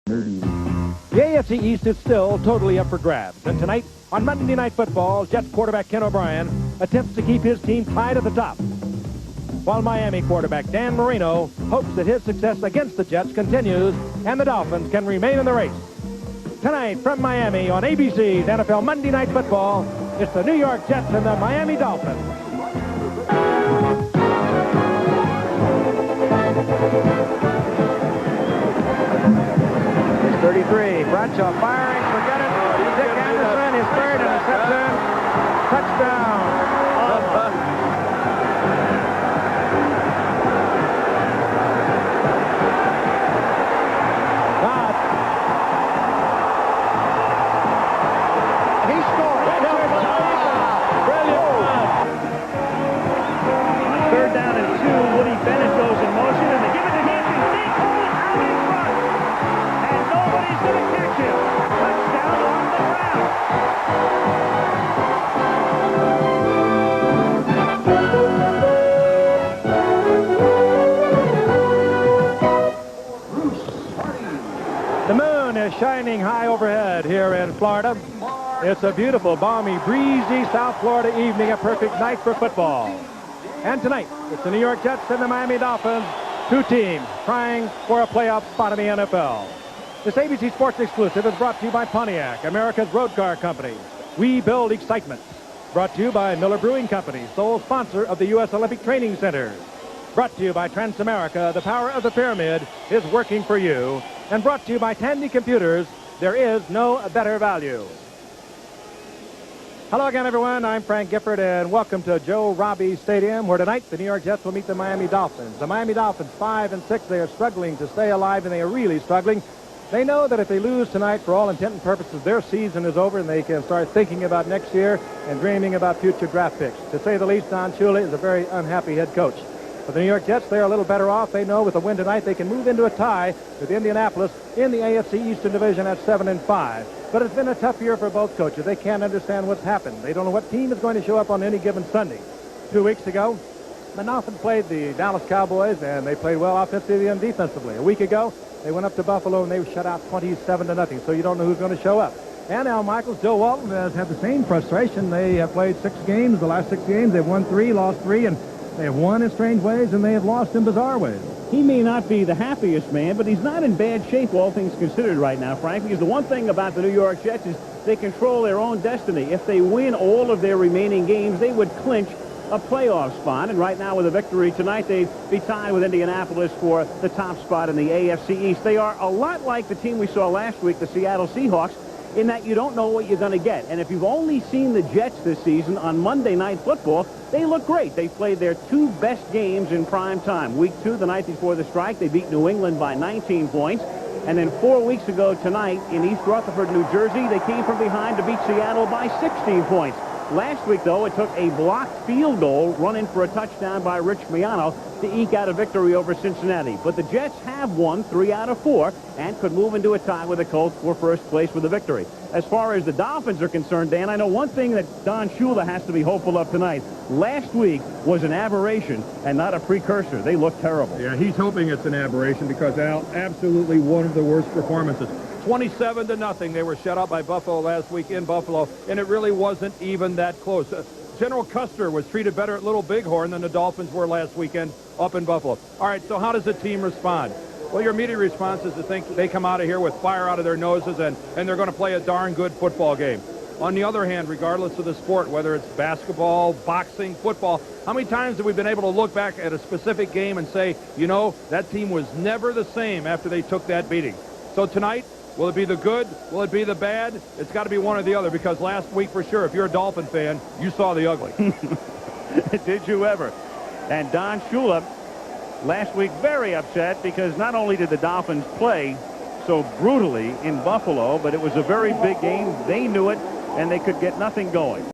The AFC East is still totally up for grabs. And tonight, on Monday Night Football, Jets quarterback Ken O'Brien attempts to keep his team tied at the top, while Miami quarterback Dan Marino hopes that his success against the Jets continues and the Dolphins can remain in the race. Tonight from Miami on ABC's NFL Monday Night Football, it's the New York Jets and the Miami Dolphins. 33, Bradshaw firing, forget it. Dick Anderson, his third interception. Touchdown. He scored. Brilliant. Third down and 2, Woody Bennett goes in motion, and they give it to Hampton. Big hole out in front. And nobody's going to catch him. Touchdown on the ground. The moon is shining high overhead here in Florida. It's a beautiful, balmy, breezy South Florida evening, a perfect night for football. And tonight, it's the New York Jets and the Miami Dolphins, two teams trying for a playoff spot in the NFL. This ABC Sports exclusive is brought to you by Pontiac, America's road car company. We build excitement. Brought to you by Miller Brewing Company, sole sponsor of the U.S. Olympic Training Center. Brought to you by Transamerica, the power of the pyramid is working for you. And brought to you by Tandy Computers, there is no better value. Hello again, everyone. I'm Frank Gifford, and welcome to Joe Robbie Stadium, where tonight the New York Jets will meet the Miami Dolphins. The Miami Dolphins, 5-6, they are struggling to stay alive, and they are really struggling. They know that if they lose tonight, for all intent and purposes, their season is over, and they can start thinking about next year and dreaming about future draft picks. To say the least, Don Shula is a very unhappy head coach. But the New York Jets, they're a little better off. They know with a win tonight, they can move into a tie with Indianapolis in the AFC Eastern Division at 7-5. But it's been a tough year for both coaches. They can't understand what's happened. They don't know what team is going to show up on any given Sunday. 2 weeks ago, the Dolphins played the Dallas Cowboys, and they played well offensively and defensively. A week ago, they went up to Buffalo, and they were shut out 27-0, so you don't know who's going to show up. And Al Michaels, Joe Walton has had the same frustration. They have played 6 games. The last 6 games, they've won 3, lost 3, and they have won in strange ways, and they have lost in bizarre ways. He may not be the happiest man, but he's not in bad shape, all things considered, right now, Frank, because the one thing about the New York Jets is they control their own destiny. If they win all of their remaining games, they would clinch a playoff spot. And right now, with a victory tonight, they'd be tied with Indianapolis for the top spot in the AFC East. They are a lot like the team we saw last week, the Seattle Seahawks, in that you don't know what you're going to get. And if you've only seen the Jets this season on Monday Night Football, they look great. They played their 2 best games in prime time. Week 2, the night before the strike, they beat New England by 19 points. And then 4 weeks ago tonight in East Rutherford, New Jersey, they came from behind to beat Seattle by 16 points. Last week, though, it took a blocked field goal run in for a touchdown by Rich Miano to eke out a victory over Cincinnati. But the Jets have won 3 out of 4 and could move into a tie with the Colts for first place with a victory. As far as the Dolphins are concerned, Dan, I know one thing that Don Shula has to be hopeful of tonight. Last week was an aberration and not a precursor. They look terrible. Yeah, he's hoping it's an aberration because, Al, absolutely one of the worst performances. 27-0. They were shut out by Buffalo last week in Buffalo, and it really wasn't even that close. General Custer was treated better at Little Bighorn than the Dolphins were last weekend up in Buffalo. All right, so how does the team respond? Well, your immediate response is to think they come out of here with fire out of their noses and they're going to play a darn good football game. On the other hand, regardless of the sport, whether it's basketball, boxing, football, how many times have we been able to look back at a specific game and say, you know, that team was never the same after they took that beating? So tonight, will it be the good? Will it be the bad? It's got to be one or the other, because last week, for sure, if you're a Dolphin fan, you saw the ugly. Did you ever? And Don Shula, last week, very upset because not only did the Dolphins play so brutally in Buffalo, but it was a very big game. They knew it, and they could get nothing going.